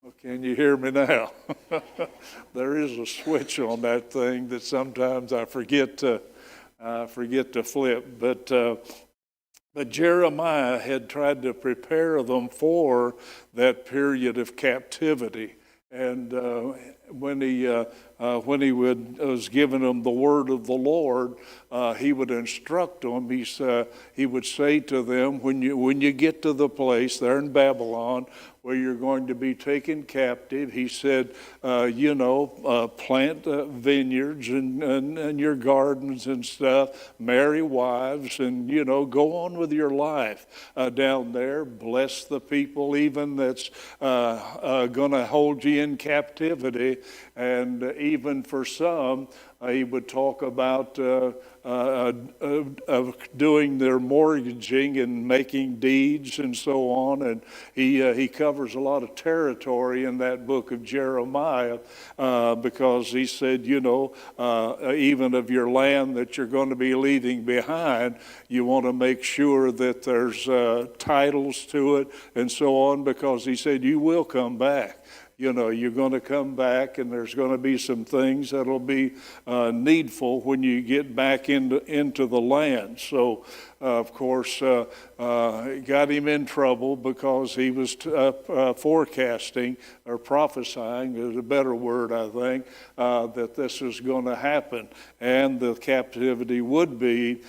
Well, can you hear me now? There is a switch on that thing that sometimes I forget to flip. But Jeremiah had tried to prepare them for that period of captivity, and when he was giving them the word of the Lord, he would instruct them. He would say to them, when you get to the place there in Babylon where you're going to be taken captive, he said, plant vineyards and your gardens and stuff, marry wives, and, go on with your life down there. Bless the people even that's going to hold you in captivity. And even for some, he would talk about doing their mortgaging and making deeds and so on. And he covers a lot of territory in that book of Jeremiah because he said, even of your land that you're going to be leaving behind, you want to make sure that there's titles to it and so on, because he said you will come back. You're going to come back, and there's going to be some things that'll be needful when you get back into the land. So, of course, got him in trouble because he was forecasting or prophesying, is a better word, I think, that this was going to happen, and the captivity would be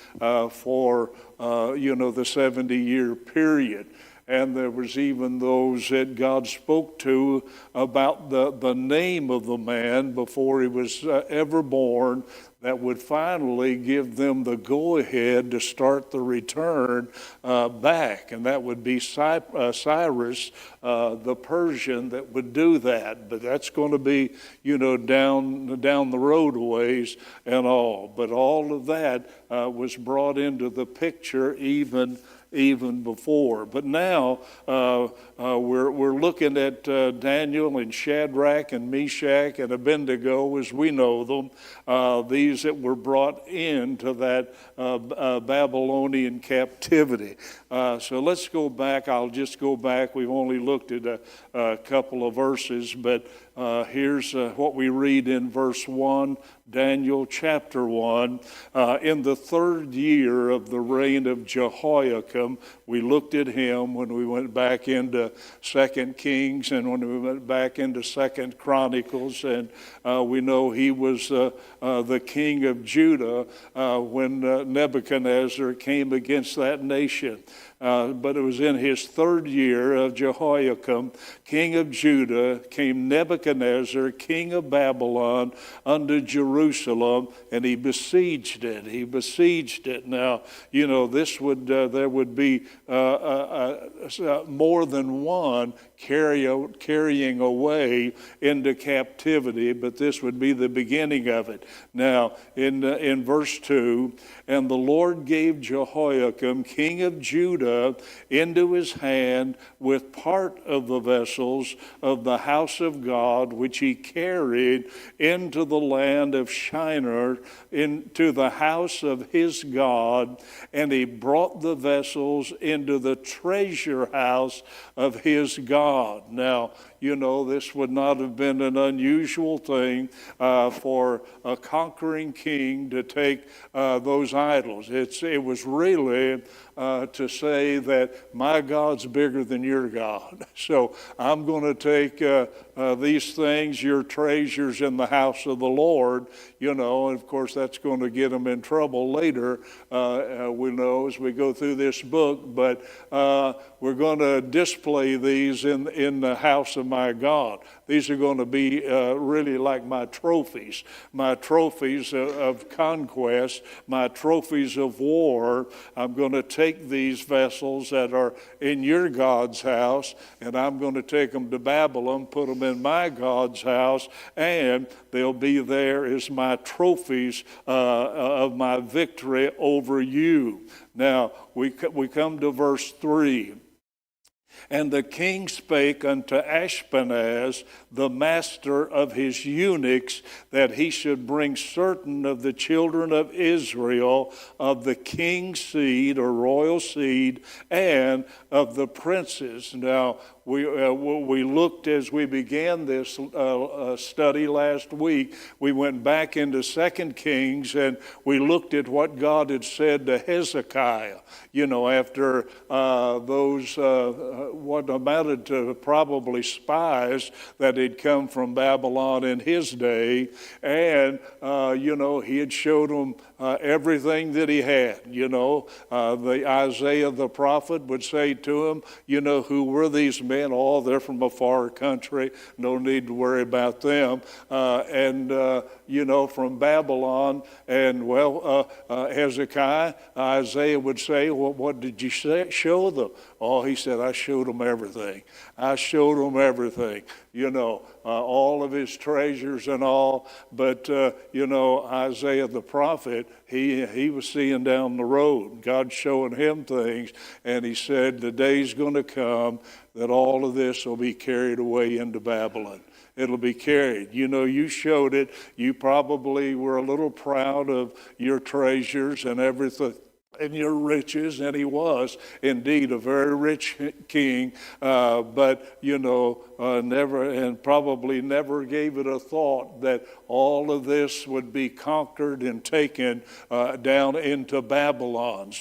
for the 70-year period. And there was even those that God spoke to about the name of the man before he was ever born, that would finally give them the go-ahead to start the return back. And that would be Cyrus, the Persian, that would do that. But that's going to be, down the road a ways and all. But all of that was brought into the picture even before. But now we're looking at Daniel and Shadrach and Meshach and Abednego as we know them, these that were brought into that Babylonian captivity. So let's go back. I'll just go back. We've only looked at a couple of verses, but here's what we read in verse 1, Daniel chapter 1. In the third year of the reign of Jehoiakim, we looked at him when we went back into 2 Kings and when we went back into 2 Chronicles, and we know he was the king of Judah when Nebuchadnezzar came against that nation. But it was in his third year of Jehoiakim, king of Judah, came Nebuchadnezzar, king of Babylon, unto Jerusalem, and he besieged it. Now, there would be more than one carrying away into captivity, but this would be the beginning of it. Now, in verse 2, and the Lord gave Jehoiakim, king of Judah, into his hand with part of the vessels of the house of God, which he carried into the land of Shinar, into the house of his God, and he brought the vessels into the treasure house of his God. Now, this would not have been an unusual thing for a conquering king to take those idols. It was really to say that my God's bigger than your God. So I'm going to take these things, your treasures in the house of the Lord, and of course that's going to get them in trouble later, we know as we go through this book, but we're going to display these in the house of my God. These are going to be really like my trophies of conquest, my trophies of war. I'm going to take these vessels that are in your God's house, and I'm going to take them to Babylon, put them in my God's house, and they'll be there as my trophies of my victory over you. Now, we come to verse 3. And the king spake unto Ashpenaz, the master of his eunuchs, that he should bring certain of the children of Israel of the king's seed or royal seed and of the princes. Now, we looked as we began this study last week. We went back into 2 Kings and we looked at what God had said to Hezekiah. You know, after those what amounted to probably spies that had come from Babylon in his day, and he had showed them everything that he had. The Isaiah the prophet would say to him, who were these men? Oh, they're from a far country. No need to worry about them. From Babylon. And Hezekiah, Isaiah would say, well, what did you show them? Oh, he said, I showed them everything. I showed them everything. All of his treasures and all. But, Isaiah the prophet, he was seeing down the road. God showing him things. And he said, the day's going to come that all of this will be carried away into Babylon. It'll be carried. You showed it. You probably were a little proud of your treasures and everything and your riches, and he was indeed a very rich king, but never and probably never gave it a thought that all of this would be conquered and taken down into Babylon.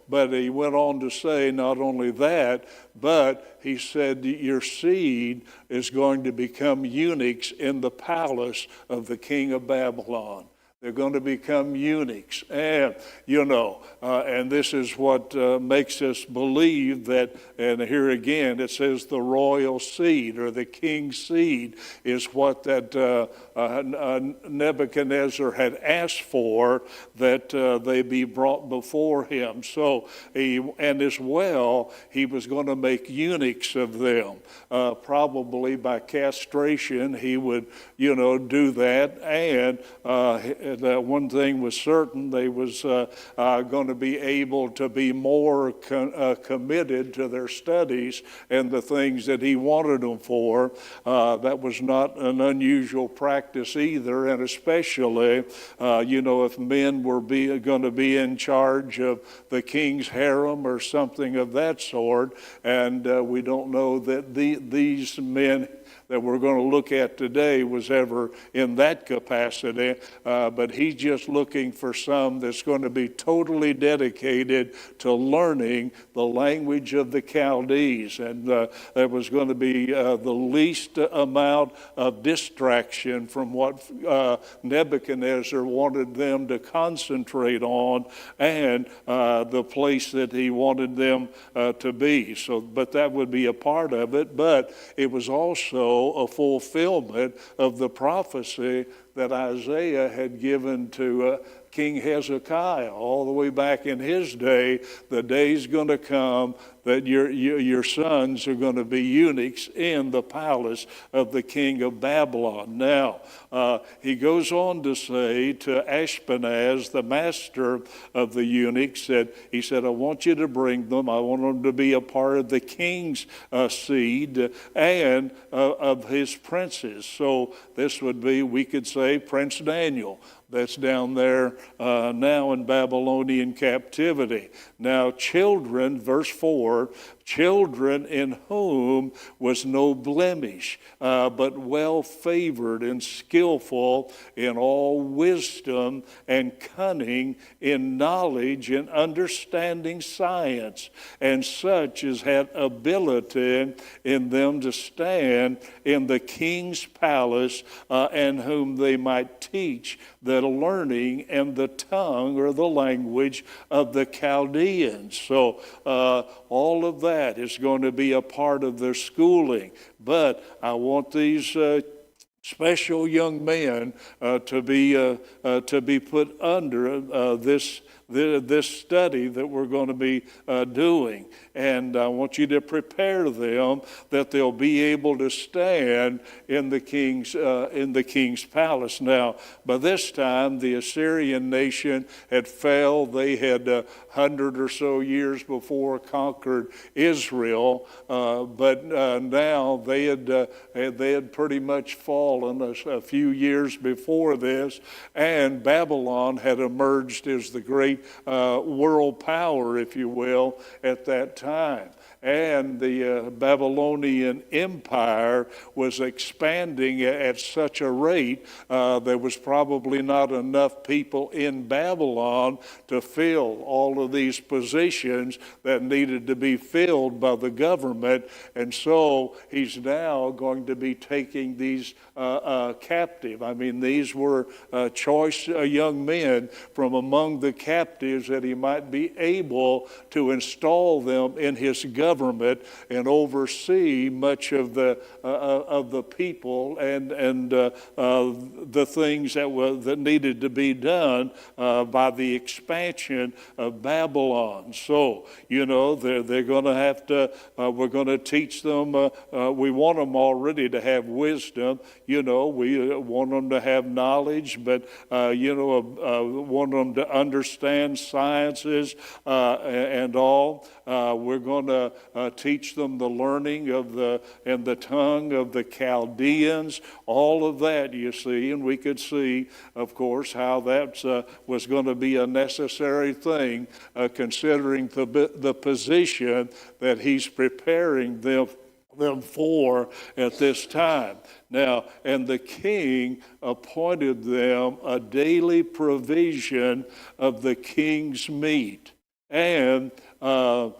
But he went on to say not only that, but he said your seed is going to become eunuchs in the palace of the king of Babylon. They're going to become eunuchs. And, and this is what makes us believe that, and here again, it says the royal seed or the king's seed is what that Nebuchadnezzar had asked for, that they be brought before him. So, and as well, he was going to make eunuchs of them. Probably by castration, he would, do that. And that one thing was certain, they was going to be able to be more committed to their studies and the things that he wanted them for. That was not an unusual practice either, and especially, if men were going to be in charge of the king's harem or something of that sort, and we don't know that these men that we're going to look at today was ever in that capacity, but he's just looking for some that's going to be totally dedicated to learning the language of the Chaldees, and there was going to be the least amount of distraction from what Nebuchadnezzar wanted them to concentrate on, and the place that he wanted them to be. So, but that would be a part of it, but it was also a fulfillment of the prophecy that Isaiah had given to King Hezekiah all the way back in his day. The day's going to come that your sons are going to be eunuchs in the palace of the king of Babylon. Now, he goes on to say to Ashpenaz, the master of the eunuchs, he said, I want you to bring them. I want them to be a part of the king's seed and of his princes. So this would be, we could say, Prince Daniel. That's down there now in Babylonian captivity. Now, children, verse 4, children in whom was no blemish, but well favored and skillful in all wisdom and cunning, in knowledge and understanding science, and such as had ability in them to stand in the king's palace, and whom they might teach the learning and the tongue or the language of the Chaldeans. So all of that is going to be a part of their schooling. But I want these special young men to be put under this this study that we're going to be doing. And I want you to prepare them that they'll be able to stand in the king's palace. Now, by this time, the Assyrian nation had fell. They had 100 or so years before conquered Israel, but now they had pretty much fallen a few years before this, and Babylon had emerged as the great world power, if you will, at that time. And the Babylonian Empire was expanding at such a rate, there was probably not enough people in Babylon to fill all of these positions that needed to be filled by the government. And so he's now going to be taking these captive. I mean, these were choice young men from among the captives that he might be able to install them in his government and oversee much of the people and the things that needed to be done by the expansion of Babylon. So, you know, they're going to have to, we're going to teach them, we want them already to have wisdom, you know, we want them to have knowledge, but, you know, want them to understand sciences and all. We're going to teach them the learning of the tongue of the Chaldeans, all of that, you see, and we could see, of course, how that was going to be a necessary thing, considering the position that he's preparing them for at this time. Now, and the king appointed them a daily provision of the king's meat and of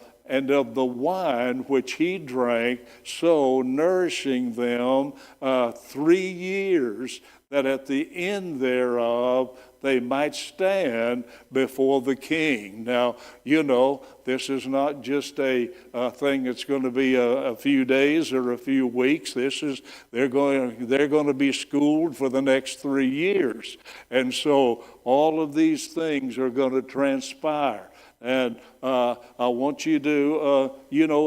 the wine which he drank, so nourishing them 3 years, that at the end thereof they might stand before the king. Now, you know, this is not just a thing that's going to be a few days or a few weeks. They're going to be schooled for the next 3 years. And so all of these things are going to transpire. And I want you to,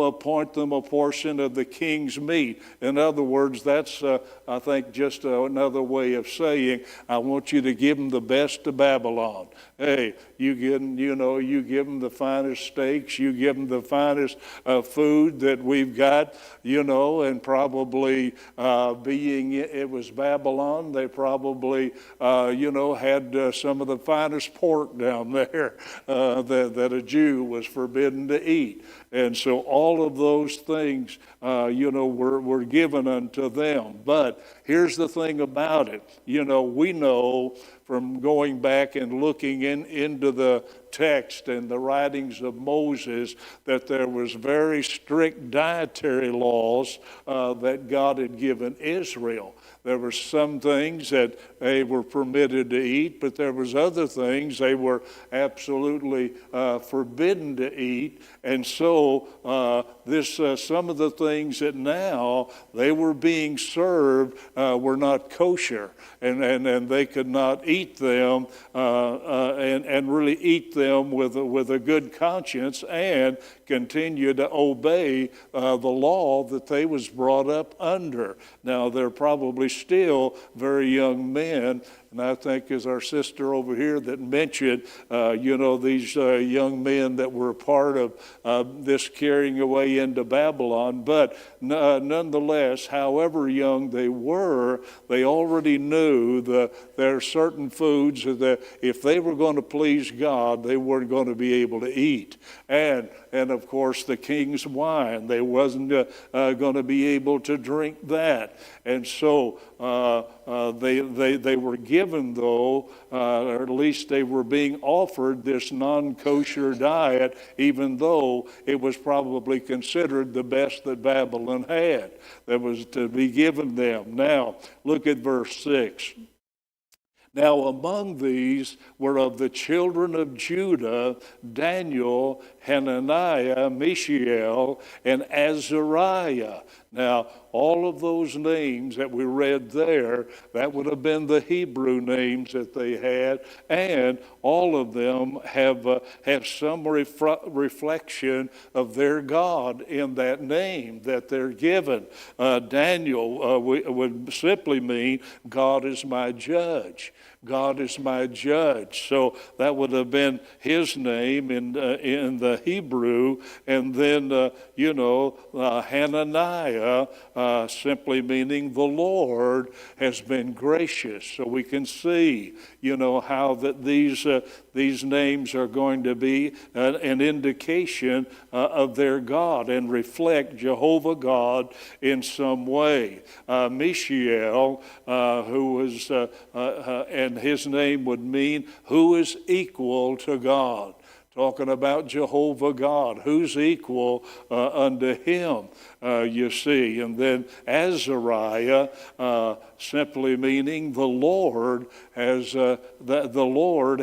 appoint them a portion of the king's meat. In other words, that's, I think, just another way of saying, I want you to give them the best of Babylon. Hey, you give them the finest steaks, you give them the finest food that we've got, and probably being it was Babylon, they probably, had some of the finest pork down there that a Jew was forbidden to eat. And so all of those things, were given unto them. But here's the thing about it. We know from going back and looking into the text and the writings of Moses that there was very strict dietary laws that God had given Israel. There were some things that they were permitted to eat, but there was other things they were absolutely forbidden to eat. And so some of the things that now they were being served were not kosher, and they could not eat them and really eat them with a good conscience and continue to obey the law that they was brought up under. Now, they're probably still very young men, and I think as our sister over here that mentioned, these young men that were part of this carrying away into Babylon. But nonetheless, however young they were, they already knew that there are certain foods that if they were going to please God, they weren't going to be able to eat. And of course, the king's wine, they wasn't going to be able to drink that. And so they were given, though, or at least they were being offered this non-kosher diet, even though it was probably considered the best that Babylon had that was to be given them. Now, look at verse 6. Now among these were of the children of Judah, Daniel Hananiah, Mishael, and Azariah. Now, all of those names that we read there, that would have been the Hebrew names that they had, and all of them have some reflection of their God in that name that they're given. Daniel would simply mean, God is my judge. God is my judge. So that would have been his name in the Hebrew. And then, Hananiah, simply meaning the Lord has been gracious. So we can see, how that these names are going to be an indication of their God and reflect Jehovah God in some way. Mishael, who was, and his name would mean who is equal to God. Talking about Jehovah God, who's equal unto him, you see. And then Azariah, simply meaning the Lord has helped. The Lord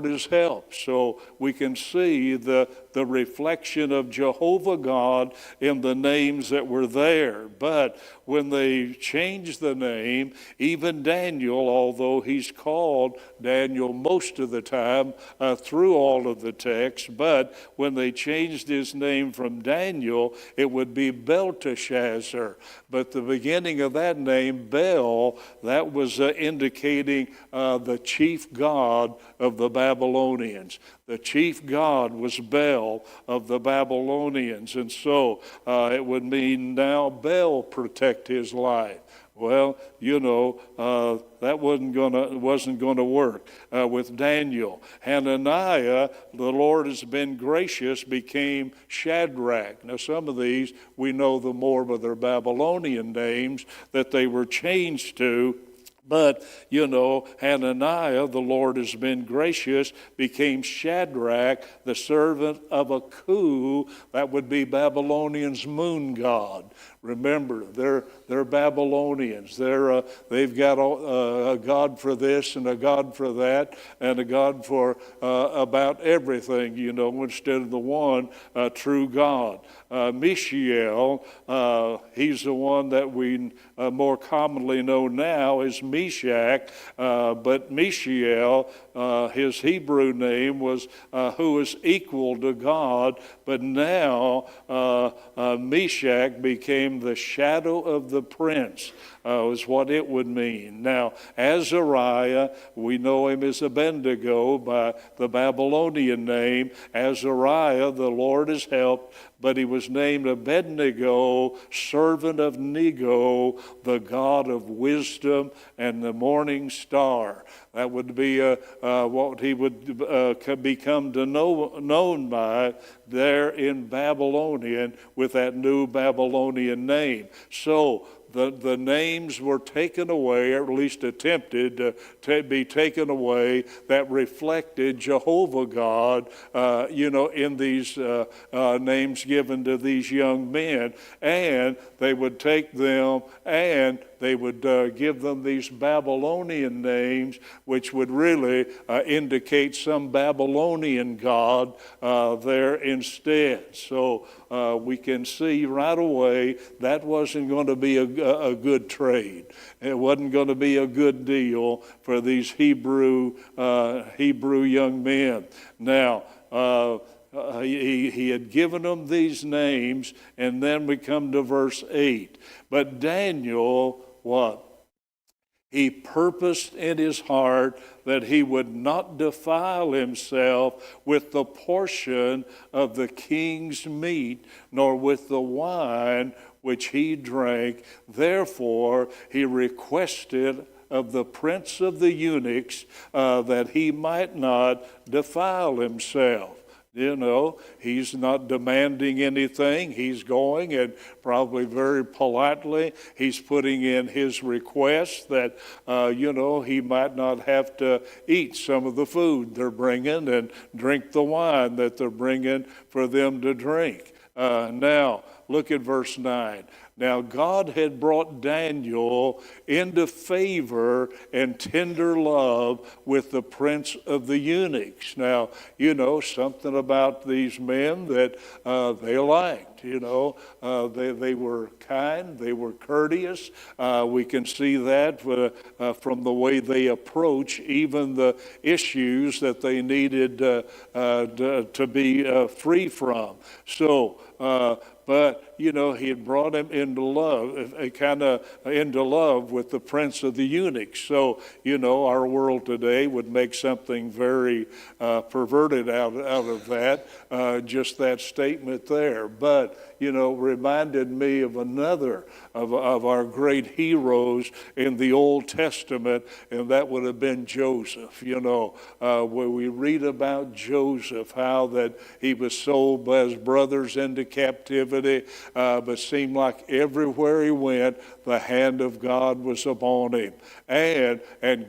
has helped. So we can see the reflection of Jehovah God in the names that were there. But when they changed the name, even Daniel, although he's called Daniel most of the time through all of the text, but when they changed his name from Daniel, it would be Belteshazzar. But the beginning of that name, Bel, that was indicating the chief god of the Babylonians. The chief god was Bel of the Babylonians, and so it would mean now Bel protect his life. Well, that wasn't going to work with Daniel. Hananiah, the Lord has been gracious, became Shadrach. Now, some of these we know the more by their Babylonian names that they were changed to. But, Hananiah, the Lord has been gracious, became Shadrach, the servant of Aku. That would be Babylonians' moon god. Remember, they're Babylonians. They've got a god for this and a god for that and a god for about everything, instead of the one true God. Mishael, he's the one that we more commonly know now as Meshach, but Mishael, his Hebrew name was who is equal to God, but now Meshach became the shadow of the prince, is what it would mean. Now, Azariah, we know him as Abednego by the Babylonian name. Azariah, the Lord has helped, but he was named Abednego, servant of Nego, the God of wisdom and the morning star. That would be what he would become known by there in Babylonian with that new Babylonian name. So the names were taken away, or at least attempted to be taken away, that reflected Jehovah God, in these names given to these young men. And they would take them and they would give them these Babylonian names, which would really indicate some Babylonian god there instead. So we can see right away that wasn't going to be a good trade. It wasn't going to be a good deal for these Hebrew young men. Now, he had given them these names, and then we come to verse 8. But Daniel, what? He purposed in his heart that he would not defile himself with the portion of the king's meat, nor with the wine which he drank. Therefore, he requested of the prince of the eunuchs that he might not defile himself. He's not demanding anything. He's going, and probably very politely, he's putting in his request that, he might not have to eat some of the food they're bringing and drink the wine that they're bringing for them to drink. Now, look at verse 9. Now God had brought Daniel into favor and tender love with the prince of the eunuchs. Now, you know, something about these men that they liked. You know, they were kind, they were courteous. We can see that from the way they approach even the issues that they needed to be free from. So, but, you know, he had brought him into love, kind of into love with the prince of the eunuchs. So, you know, our world today would make something very perverted out of that, just that statement there. But, you know, reminded me of another of our great heroes in the Old Testament, and that would have been Joseph. You know, where we read about Joseph, how that he was sold by his brothers into captivity, but seemed like everywhere he went, the hand of God was upon him. And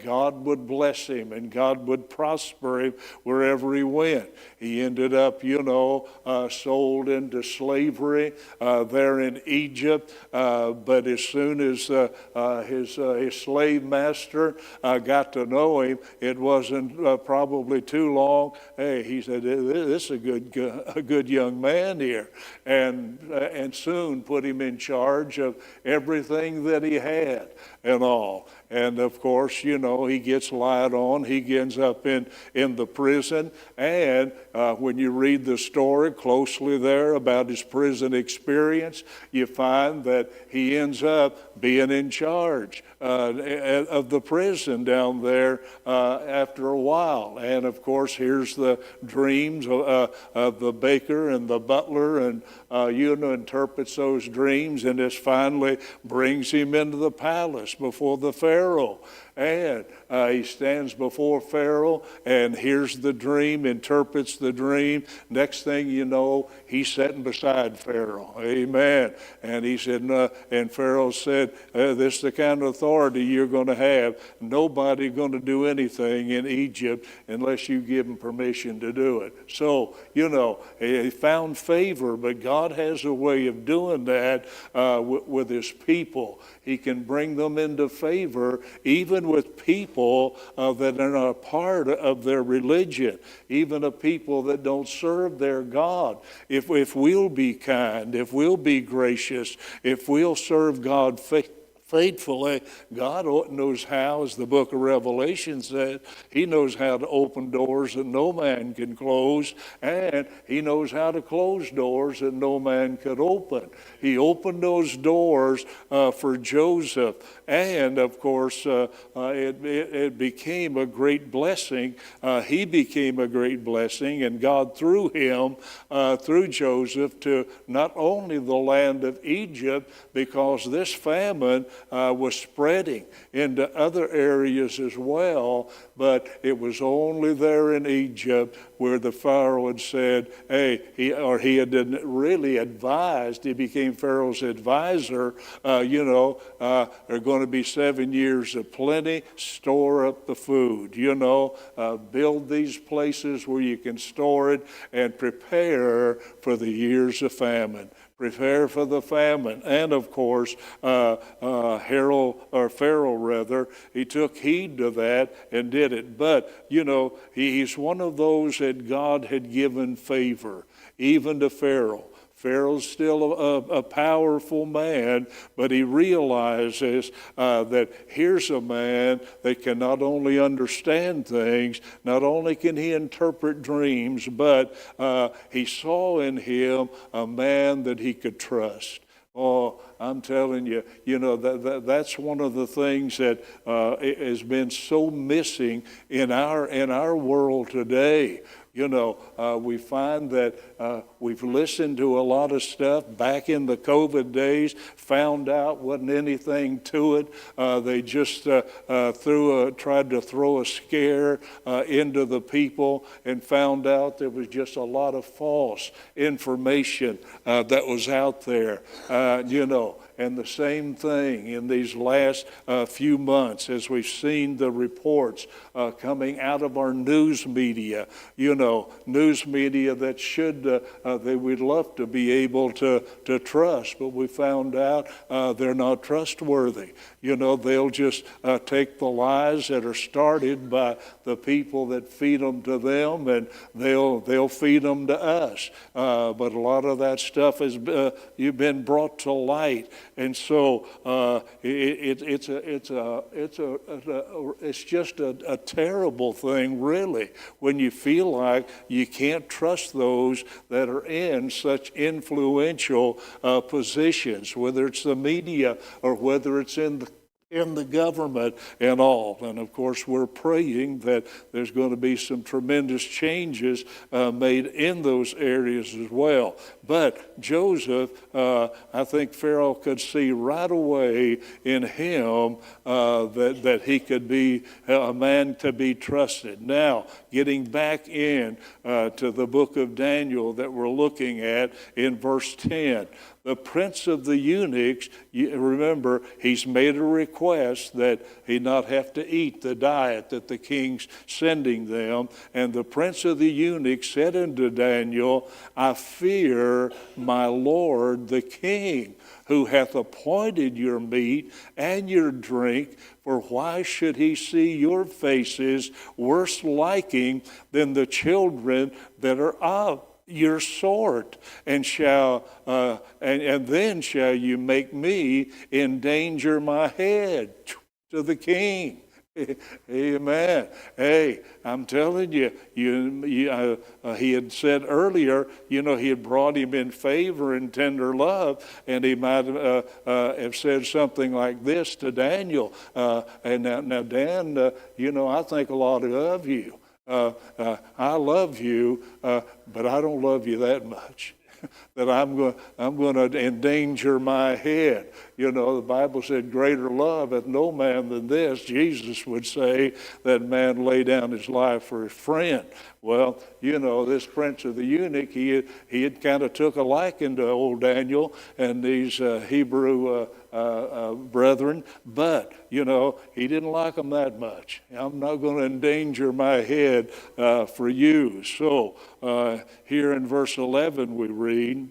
God would bless him, and God would prosper him wherever he went. He ended up, you know, sold into slavery there in Egypt. But as soon as his slave master got to know him, it wasn't probably too long. Hey, he said, "This is a good young man here," and soon put him in charge of everything that he had and all. And of course, you know, he gets lied on. He ends up in the prison. And when you read the story closely there about his prison experience, you find that he ends up being in charge of the prison down there after a while. And of course, here's the dreams of the baker and the butler, and you know, interprets those dreams, and this finally brings him into the palace before the Pharaoh. And he stands before Pharaoh and hears the dream, interprets the dream. Next thing you know, he's sitting beside Pharaoh. Amen. And he said, and Pharaoh said, this is the kind of authority you're going to have. Nobody going to do anything in Egypt unless you give him permission to do it. So, you know, he found favor, but God has a way of doing that with his people. He can bring them into favor even with people that are not a part of their religion, even a people that don't serve their God. If we'll be kind, if we'll be gracious, if we'll serve God faithfully, God knows how, as the book of Revelation says. He knows how to open doors that no man can close, and he knows how to close doors that no man could open. He opened those doors for Joseph, and of course it became a great blessing. He became a great blessing, and God through him, through Joseph, to not only the land of Egypt, because this famine was spreading into other areas as well, but it was only there in Egypt where the Pharaoh had said, hey, he had really advised, he became Pharaoh's advisor, there are going to be 7 years of plenty, store up the food, build these places where you can store it and prepare for the years of famine. Prepare for the famine. And of course, Pharaoh, he took heed to that and did it. But, he's one of those that God had given favor, even to Pharaoh. Pharaoh's still a powerful man, but he realizes that here's a man that can not only understand things, not only can he interpret dreams, but he saw in him a man that he could trust. Oh, I'm telling you, that's one of the things that has been so missing in our world today. We find that we've listened to a lot of stuff back in the COVID days, found out wasn't anything to it. They just tried to throw a scare into the people and found out there was just a lot of false information that was out there, And the same thing in these last few months as we've seen the reports coming out of our news media, news media that that we'd love to be able to trust, but we found out they're not trustworthy. They'll just take the lies that are started by the people that feed them to them, and they'll feed them to us. But a lot of that stuff has you've been brought to light, and so it's just a terrible thing, really, when you feel like you can't trust those that are in such influential positions, whether it's the media or whether it's in the government and all. And of course, we're praying that there's going to be some tremendous changes made in those areas as well. But Joseph, I think Pharaoh could see right away in him that he could be a man to be trusted. Now, getting back in to the book of Daniel that we're looking at in verse 10, the prince of the eunuchs, remember, he's made a request that he not have to eat the diet that the king's sending them. And the prince of the eunuchs said unto Daniel, I fear my lord the king, who hath appointed your meat and your drink, for why should he see your faces worse liking than the children that are of your sort, and then shall you make me endanger my head to the king. Amen. Hey, I'm telling you, he had said earlier, he had brought him in favor and tender love, and he might have said something like this to Daniel. And now, Dan, I think a lot of you. I love you, but I don't love you that much. That I'm going to endanger my head. The Bible said, greater love hath no man than this. Jesus would say that man lay down his life for his friend. Well, this prince of the eunuch, he had kind of took a liking to old Daniel and these Hebrew brethren, but, he didn't like them that much. I'm not going to endanger my head for you. So here in verse 11 we read,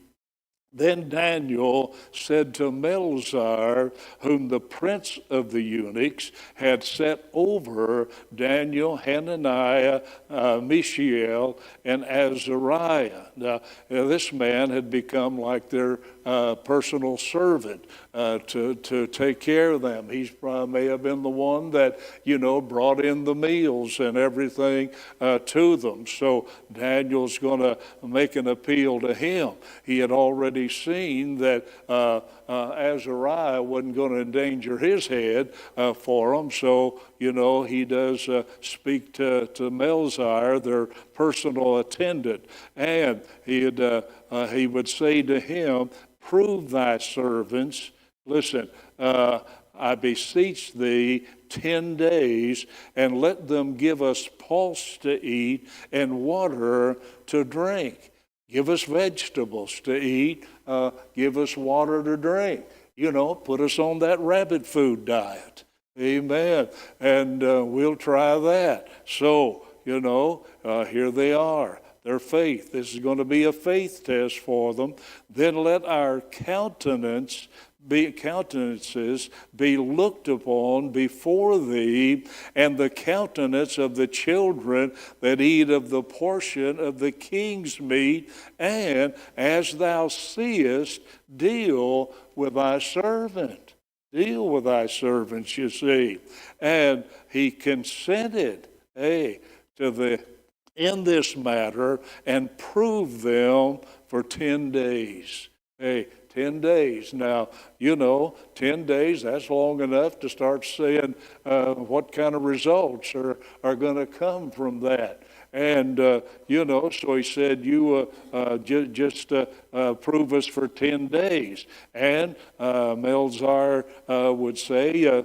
then Daniel said to Melzar, whom the prince of the eunuchs had set over Daniel, Hananiah, Mishael, and Azariah. Now, this man had become like their personal servant to take care of them. He may have been the one that, brought in the meals and everything to them. So Daniel's going to make an appeal to him. He had already seen that Azariah wasn't going to endanger his head for him. So, he does speak to Melzar, their personal attendant. And he would say to him, prove thy servants, listen, I beseech thee 10 days, and let them give us pulse to eat and water to drink. Give us vegetables to eat, give us water to drink. Put us on that rabbit food diet. Amen. And we'll try that. So, here they are. Their faith. This is going to be a faith test for them. Then let our countenances be looked upon before thee, and the countenance of the children that eat of the portion of the king's meat, and as thou seest, deal with thy servant. Deal with thy servants, you see. And he consented, in this matter, and prove them for 10 days. 10 days. Now, 10 days, that's long enough to start seeing what kind of results are going to come from that. And, so he said, you just prove us for 10 days. And Melzar would say,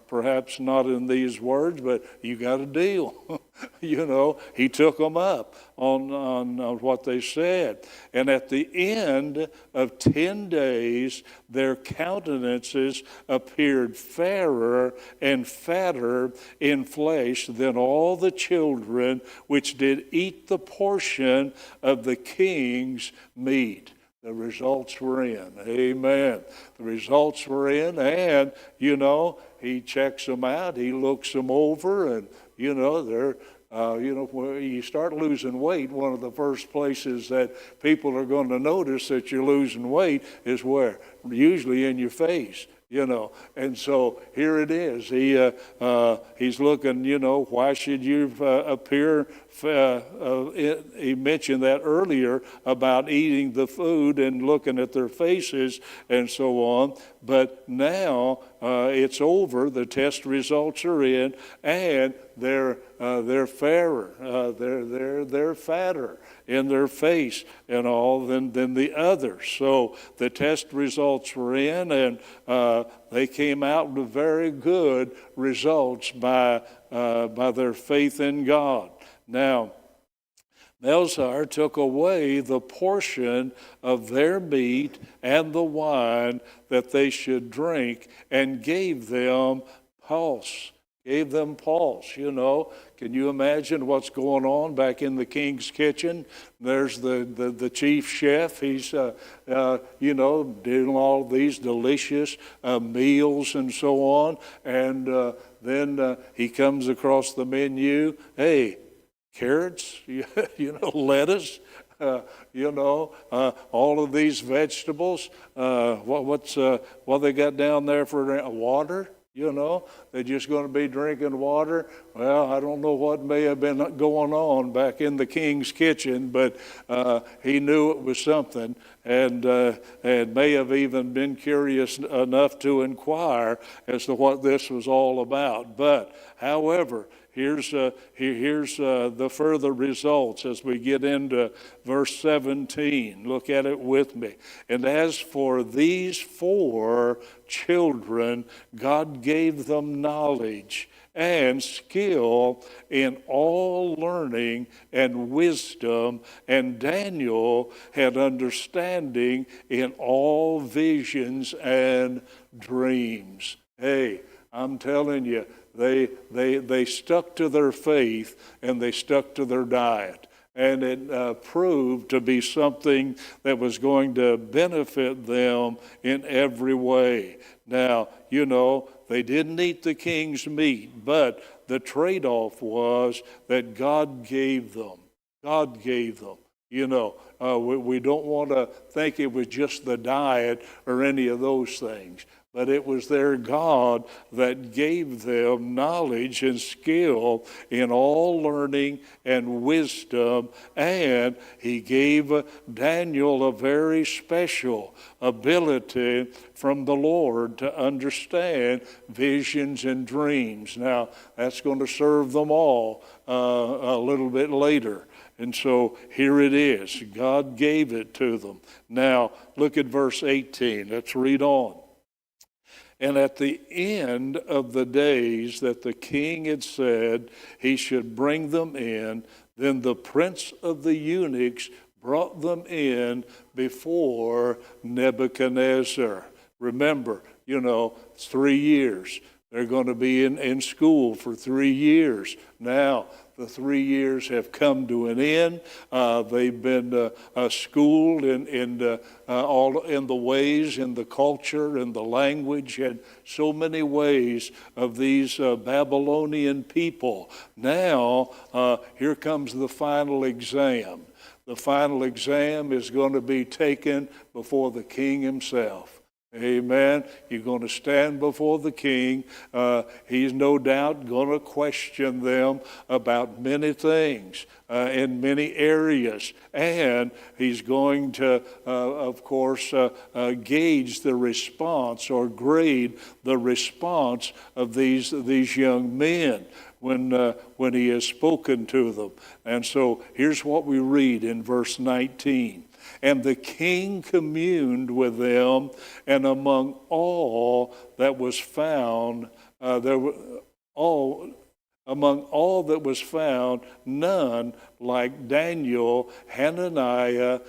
perhaps not in these words, but you got a deal. He took them up on what they said. And at the end of 10 days, their countenances appeared fairer and fatter in flesh than all the children which did eat the portion of the king's meat. The results were in. Amen. The results were in, and, he checks them out. He looks them over, and, they're, when you start losing weight, one of the first places that people are going to notice that you're losing weight is where? Usually in your face. And so here it is. He's looking, why should you appear? He mentioned that earlier about eating the food and looking at their faces and so on. But now it's over. The test results are in, and they're fairer. They're fatter in their face and all than the others. So the test results were in, and they came out with very good results by their faith in God. Now, Melzar took away the portion of their meat and the wine that they should drink and gave them pulse. Can you imagine what's going on back in the king's kitchen? There's the chief chef. He's, doing all these delicious meals and so on. And then he comes across the menu. Hey, carrots, lettuce, all of these vegetables. What they got down there for water? They're just going to be drinking water. Well, I don't know what may have been going on back in the king's kitchen, but he knew it was something, and may have even been curious enough to inquire as to what this was all about. But, however, here's the further results as we get into verse 17. Look at it with me. And as for these 4 children, God gave them knowledge and skill in all learning and wisdom, and Daniel had understanding in all visions and dreams. Hey, I'm telling you, they stuck to their faith and they stuck to their diet. And it proved to be something that was going to benefit them in every way. Now, they didn't eat the king's meat, but the trade-off was that God gave them. God gave them. We don't want to think it was just the diet or any of those things. But it was their God that gave them knowledge and skill in all learning and wisdom. And he gave Daniel a very special ability from the Lord to understand visions and dreams. Now, that's going to serve them all a little bit later. And so here it is. God gave it to them. Now, look at verse 18. Let's read on. And at the end of the days that the king had said he should bring them in, then the prince of the eunuchs brought them in before Nebuchadnezzar. Remember, it's 3 years. They're going to be in school for 3 years. Now, the 3 years have come to an end. They've been schooled in all in the ways, in the culture, in the language, and so many ways of these Babylonian people. Now, here comes the final exam. The final exam is going to be taken before the king himself. Amen. You're going to stand before the king. He's no doubt going to question them about many things in many areas. And he's going to, of course, gauge the response or grade the response of these young men when he has spoken to them. And so here's what we read in verse 19. And the king communed with them, and among all that was found, among all that was found, none like Daniel, Hananiah,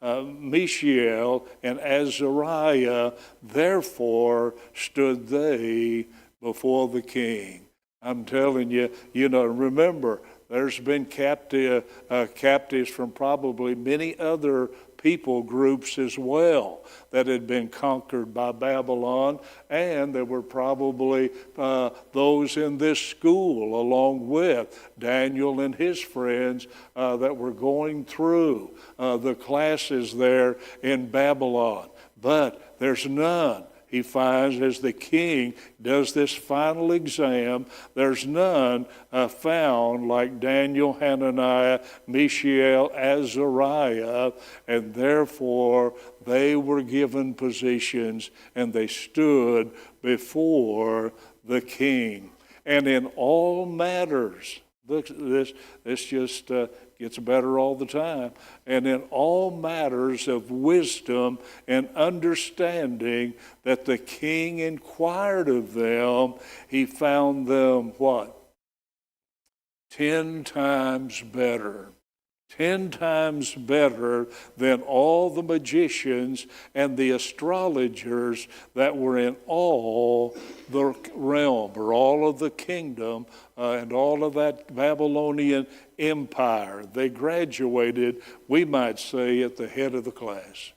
Mishael, and Azariah. Therefore stood they before the king. I'm telling you, remember, there's been captives from probably many other people groups as well that had been conquered by Babylon, and there were probably those in this school along with Daniel and his friends that were going through the classes there in Babylon. But there's none. He finds as the king does this final exam, there's none found like Daniel, Hananiah, Mishael, Azariah, and therefore they were given positions and they stood before the king. And in all matters, this just gets better all the time. And in all matters of wisdom and understanding that the king inquired of them, he found them what? 10 times better. 10 times better than all the magicians and the astrologers that were in all the realm or all of the kingdom and all of that Babylonian empire. They graduated, we might say, at the head of the class.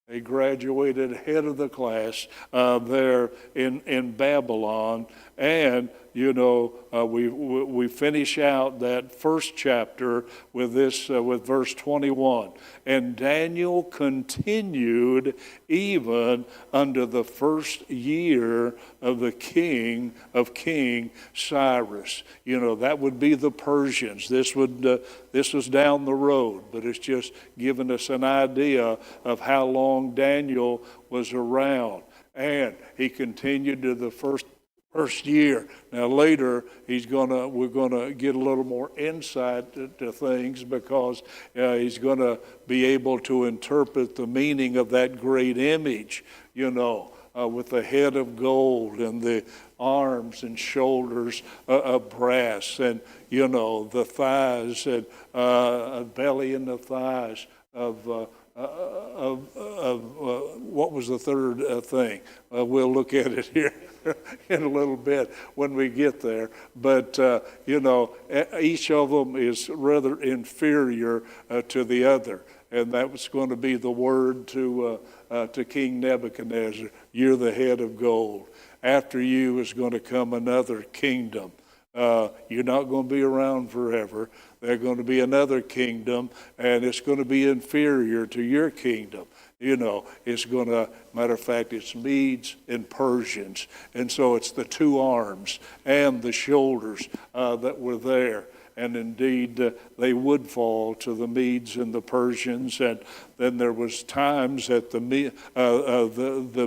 They graduated head of the class there in Babylon. And, we finish out that first chapter with this, with verse 21. And Daniel continued even under the first year of the King Cyrus. That would be the Persians. This was down the road, but it's just giving us an idea of how long Daniel was around. And he continued to the first year. Now later, we're gonna get a little more insight to things because he's gonna be able to interpret the meaning of that great image, with the head of gold and the arms and shoulders of brass, and the thighs and belly and the thighs of what was the third thing? We'll look at it here in a little bit when we get there. But, each of them is rather inferior to the other. And that was going to be the word to King Nebuchadnezzar. You're the head of gold. After you is going to come another kingdom. You're not going to be around forever. There's going to be another kingdom, and it's going to be inferior to your kingdom. It's going to, matter of fact, it's Medes and Persians. And so it's the two arms and the shoulders that were there. And indeed, they would fall to the Medes and the Persians. And then there was times that the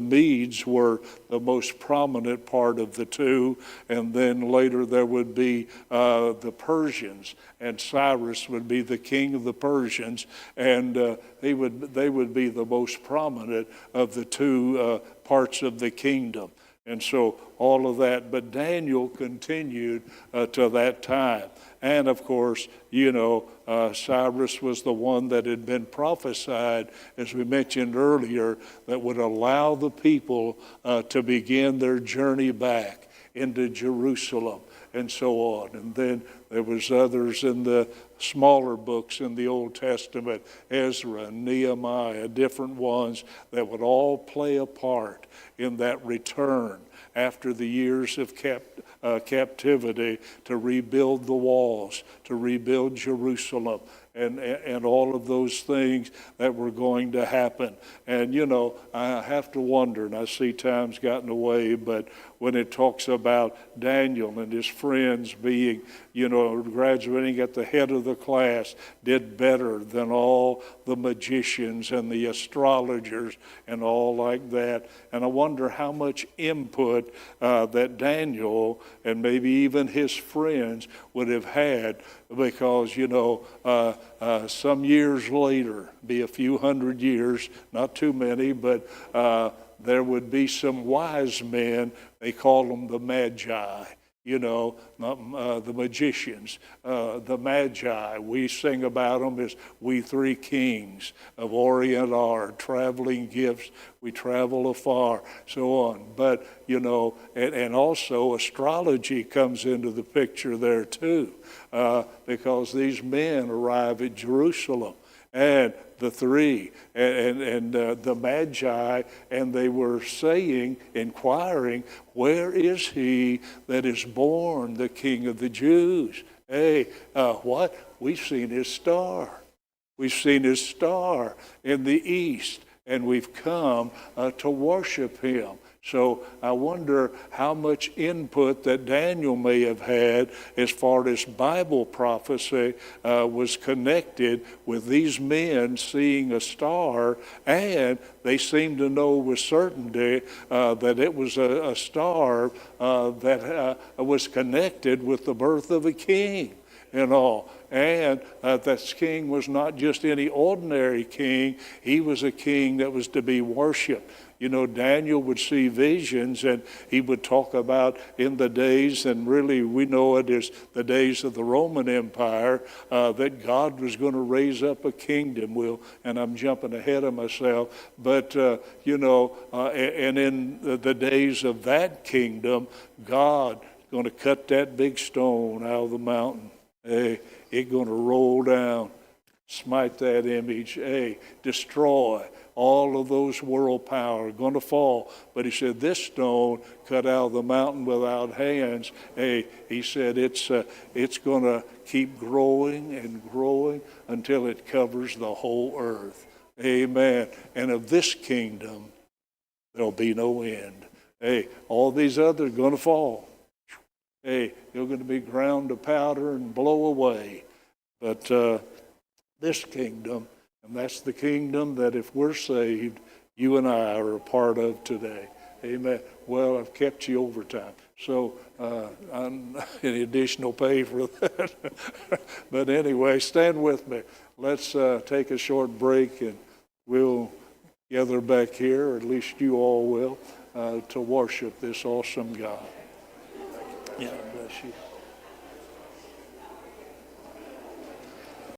Medes were the most prominent part of the two. And then later there would be the Persians. And Cyrus would be the king of the Persians. And they would be the most prominent of the two parts of the kingdom. And so all of that. But Daniel continued to that time. And of course, Cyrus was the one that had been prophesied, as we mentioned earlier, that would allow the people to begin their journey back into Jerusalem and so on. And then there was others in the smaller books in the Old Testament, Ezra and Nehemiah, different ones that would all play a part in that return after the years of captivity to rebuild the walls, to rebuild Jerusalem, and all of those things that were going to happen. And, I have to wonder, and I see time's gotten away, but when it talks about Daniel and his friends being, graduating at the head of the class, did better than all the magicians and the astrologers and all like that. And I wonder how much input that Daniel and maybe even his friends would have had, because, some years later, be a few hundred years, not too many, but there would be some wise men, they call them the Magi, the magicians, the magi. We sing about them as we three kings of Orient are, traveling gifts. We travel afar, so on. But, and also astrology comes into the picture there too, because these men arrive at Jerusalem. And the three, and the Magi, and they were inquiring, where is he that is born the King of the Jews? Hey, what? We've seen his star. We've seen his star in the east, and we've come to worship him. So I wonder how much input that Daniel may have had as far as Bible prophecy was connected with these men seeing a star, and they seemed to know with certainty that it was a star that was connected with the birth of a king and all. And that king was not just any ordinary king. He was a king that was to be worshiped. Daniel would see visions, and he would talk about in the days, and really we know it as the days of the Roman Empire, that God was going to raise up a kingdom. And I'm jumping ahead of myself, but and in the days of that kingdom, God going to cut that big stone out of the mountain. Hey, it's going to roll down, smite that image, hey, destroy. All of those world power are going to fall. But he said, this stone cut out of the mountain without hands, hey, he said, it's going to keep growing and growing until it covers the whole earth. Amen. And of this kingdom, there'll be no end. Hey, all these others are going to fall. Hey, they're going to be ground to powder and blow away. But this kingdom, and that's the kingdom that if we're saved, you and I are a part of today. Amen. Well, I've kept you overtime, so I'm any additional pay for that. But anyway, stand with me. Let's take a short break, and we'll gather back here, or at least you all will, to worship this awesome God. Yeah, bless you.